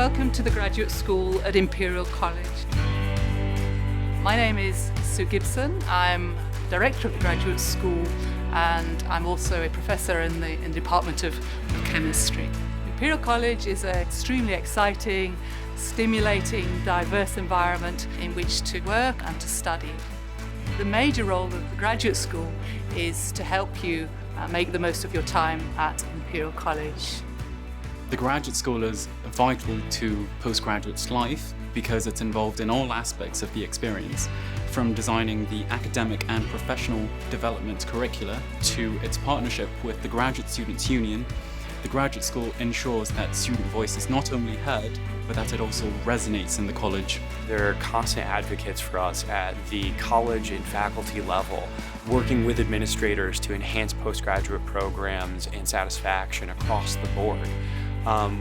Welcome to the Graduate School at Imperial College. My name is Sue Gibson. I'm Director of the Graduate School and I'm also a Professor in the Department of Chemistry. Imperial College is an extremely exciting, stimulating, diverse environment in which to work and to study. The major role of the Graduate School is to help you make the most of your time at Imperial College. The graduate school is vital to postgraduates' life because it's involved in all aspects of the experience, from designing the academic and professional development curricula to its partnership with the Graduate Students' Union. The graduate school ensures that student voice is not only heard, but that it also resonates in the college. They're constant advocates for us at the college and faculty level, working with administrators to enhance postgraduate programs and satisfaction across the board.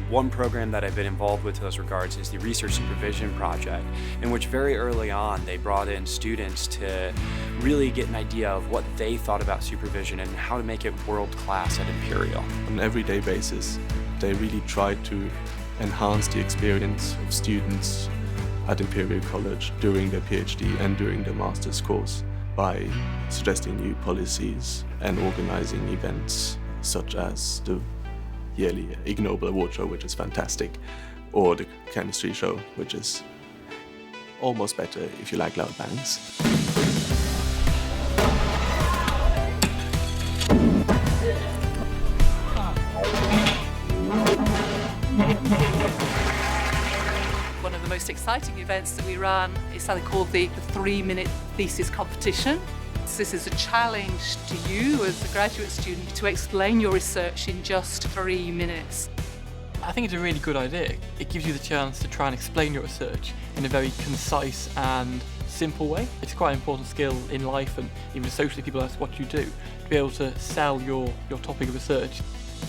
One program that I've been involved with in those regards is the Research Supervision Project, in which very early on they brought in students to really get an idea of what they thought about supervision and how to make it world-class at Imperial. On an everyday basis, they really try to enhance the experience of students at Imperial College during their PhD and during their master's course by suggesting new policies and organizing events such as the yearly Ig Nobel Award show, which is fantastic, or the chemistry show, which is almost better if you like loud bangs. One of the most exciting events that we run is something called the 3-minute thesis competition. This is a challenge to you as a graduate student to explain your research in just 3 minutes. I think it's a really good idea. It gives you the chance to try and explain your research in a very concise and simple way. It's quite an important skill in life and even socially people ask what you do, to be able to sell your topic of research.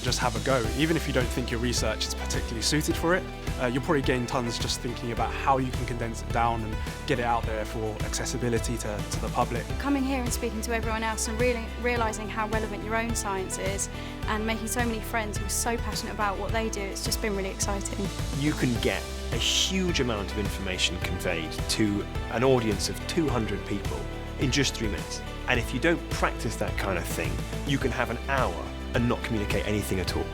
Just have a go. Even if you don't think your research is particularly suited for it, you'll probably gain tons just thinking about how you can condense it down and get it out there for accessibility to the public. Coming here and speaking to everyone else and really realising how relevant your own science is and making so many friends who are so passionate about what they do, it's just been really exciting. You can get a huge amount of information conveyed to an audience of 200 people in just 3 minutes. And if you don't practice that kind of thing, you can have an hour and not communicate anything at all.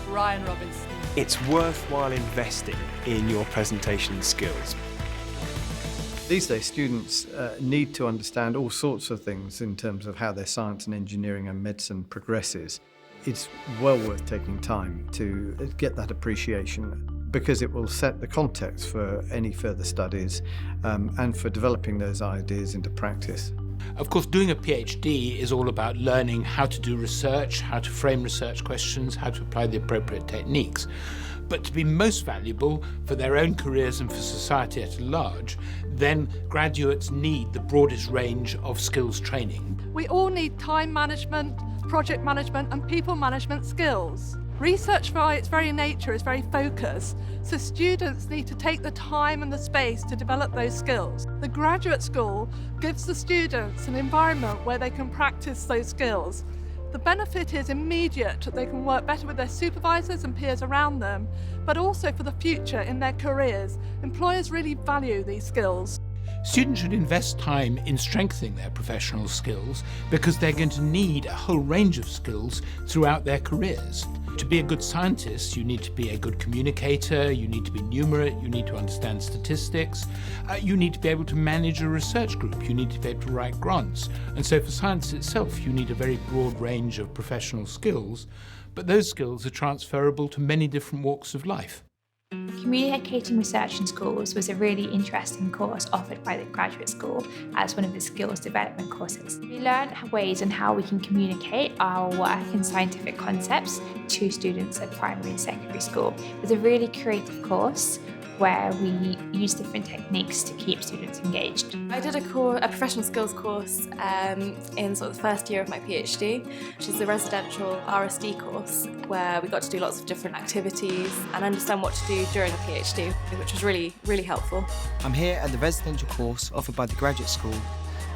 Ryan Robinson. It's worthwhile investing in your presentation skills. These days, students need to understand all sorts of things in terms of how their science and engineering and medicine progresses. It's well worth taking time to get that appreciation because it will set the context for any further studies and for developing those ideas into practice. Of course, doing a PhD is all about learning how to do research, how to frame research questions, how to apply the appropriate techniques. But to be most valuable for their own careers and for society at large, then graduates need the broadest range of skills training. We all need time management, project management and people management skills. Research by its very nature is very focused, so students need to take the time and the space to develop those skills. The graduate school gives the students an environment where they can practice those skills. The benefit is immediate, they can work better with their supervisors and peers around them, but also for the future in their careers. Employers really value these skills. Students should invest time in strengthening their professional skills because they're going to need a whole range of skills throughout their careers. To be a good scientist, you need to be a good communicator, you need to be numerate, you need to understand statistics, you need to be able to manage a research group, you need to be able to write grants. And so for science itself, you need a very broad range of professional skills, but those skills are transferable to many different walks of life. Communicating research in schools was a really interesting course offered by the graduate school as one of the skills development courses. We learned ways on how we can communicate our work and scientific concepts to students at primary and secondary school. It was a really creative course where we use different techniques to keep students engaged. I did a professional skills course in sort of the first year of my PhD, which is the residential RSD course, where we got to do lots of different activities and understand what to do during a PhD, which was really, really helpful. I'm here at the residential course offered by the graduate school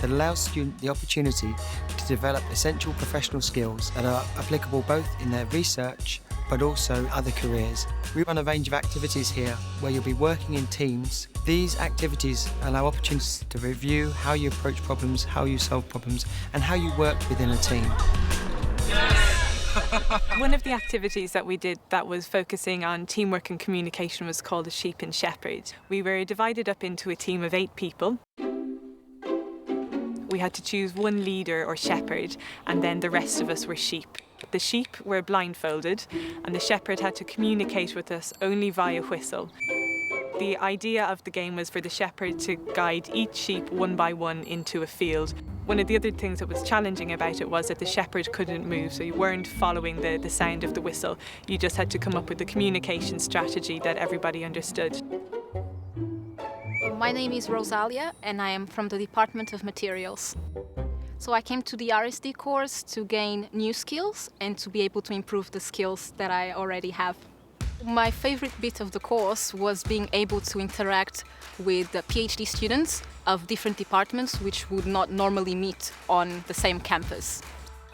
that allows students the opportunity to develop essential professional skills that are applicable both in their research but also other careers. We run a range of activities here where you'll be working in teams. These activities allow opportunities to review how you approach problems, how you solve problems, and how you work within a team. One of the activities that we did that was focusing on teamwork and communication was called a sheep and shepherd. We were divided up into a team of 8 people. We had to choose one leader or shepherd, and then the rest of us were sheep. The sheep were blindfolded, and the shepherd had to communicate with us only via whistle. The idea of the game was for the shepherd to guide each sheep one by one into a field. One of the other things that was challenging about it was that the shepherd couldn't move, so you weren't following the sound of the whistle. You just had to come up with a communication strategy that everybody understood. My name is Rosalia and I am from the Department of Materials. So I came to the RSD course to gain new skills and to be able to improve the skills that I already have. My favorite bit of the course was being able to interact with the PhD students of different departments which would not normally meet on the same campus.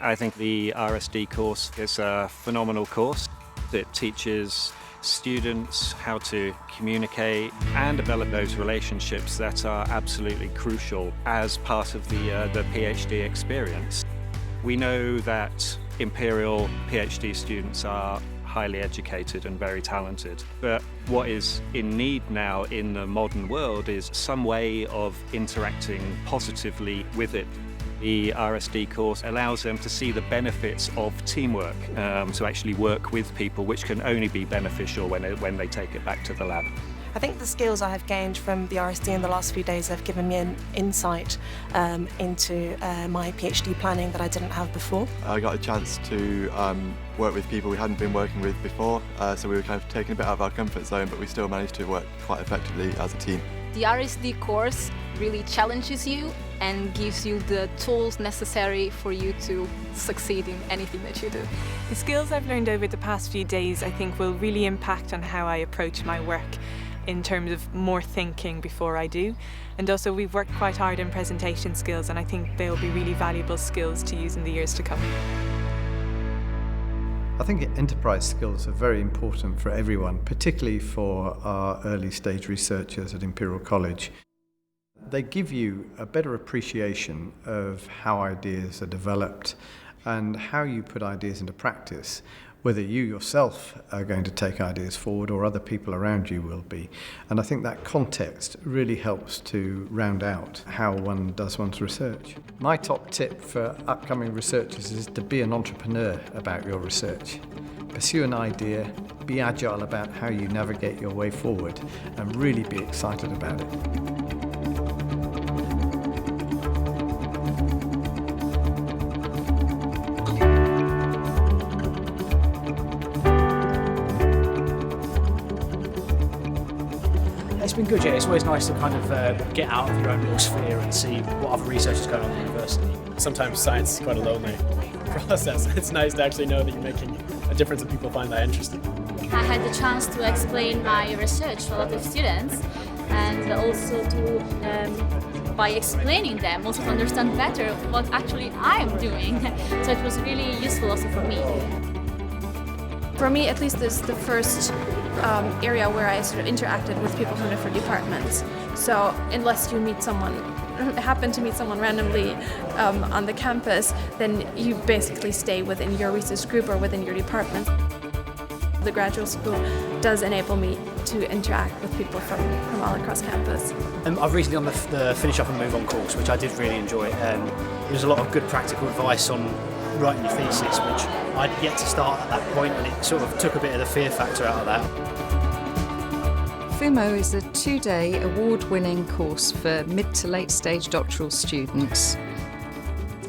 I think the RSD course is a phenomenal course. It teaches students how to communicate and develop those relationships that are absolutely crucial as part of the PhD experience. We know that Imperial PhD students are highly educated and very talented, but what is in need now in the modern world is some way of interacting positively with it. The RSD course allows them to see the benefits of teamwork, to actually work with people, which can only be beneficial when they take it back to the lab. I think the skills I have gained from the RSD in the last few days have given me an insight into my PhD planning that I didn't have before. I got a chance to work with people we hadn't been working with before, so we were kind of taking a bit out of our comfort zone, but we still managed to work quite effectively as a team. The RSD course really challenges you and gives you the tools necessary for you to succeed in anything that you do. The skills I've learned over the past few days I think will really impact on how I approach my work in terms of more thinking before I do. And also we've worked quite hard on presentation skills and I think they'll be really valuable skills to use in the years to come. I think enterprise skills are very important for everyone, particularly for our early stage researchers at Imperial College. They give you a better appreciation of how ideas are developed and how you put ideas into practice, whether you yourself are going to take ideas forward or other people around you will be. And I think that context really helps to round out how one does one's research. My top tip for upcoming researchers is to be an entrepreneur about your research. Pursue an idea, be agile about how you navigate your way forward, and really be excited about it. It's been good, yeah. It's always nice to kind of get out of your own little sphere and see what other research is going on at the university. Sometimes science is quite a lonely process. It's nice to actually know that you're making a difference and people find that interesting. I had the chance to explain my research to a lot of students and also to, by explaining them, also to understand better what actually I'm doing. So it was really useful also for me. For me, at least, this is the first area where I sort of interacted with people from different departments. So unless you happen to meet someone randomly on the campus, then you basically stay within your research group or within your department. The graduate school does enable me to interact with people from all across campus. I've recently done the Finish Up and Move On course, which I did really enjoy. There's a lot of good practical advice on writing your thesis, which I'd yet to start at that point, and it sort of took a bit of the fear factor out of that. FUMO is a 2-day award-winning course for mid to late stage doctoral students.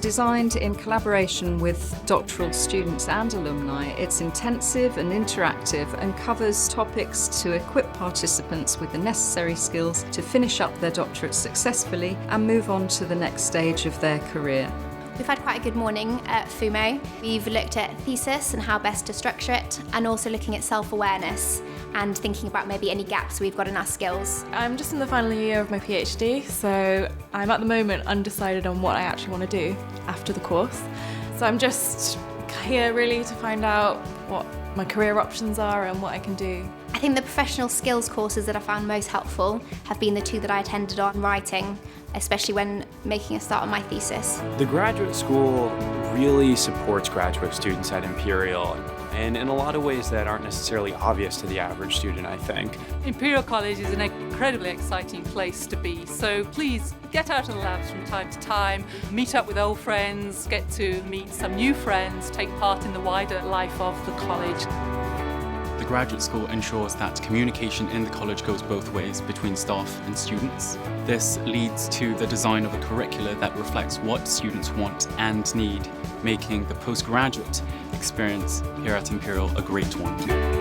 Designed in collaboration with doctoral students and alumni, it's intensive and interactive and covers topics to equip participants with the necessary skills to finish up their doctorate successfully and move on to the next stage of their career. We've had quite a good morning at FUMO. We've looked at thesis and how best to structure it, and also looking at self-awareness and thinking about maybe any gaps we've got in our skills. I'm just in the final year of my PhD, so I'm at the moment undecided on what I actually want to do after the course. So I'm just here really to find out what my career options are and what I can do. I think the professional skills courses that I found most helpful have been the two that I attended on writing, especially when making a start on my thesis. The graduate school really supports graduate students at Imperial, and in a lot of ways that aren't necessarily obvious to the average student, I think. Imperial College is an incredibly exciting place to be, so please get out of the labs from time to time, meet up with old friends, get to meet some new friends, take part in the wider life of the college. The graduate school ensures that communication in the college goes both ways between staff and students. This leads to the design of a curricula that reflects what students want and need, making the postgraduate experience here at Imperial a great one.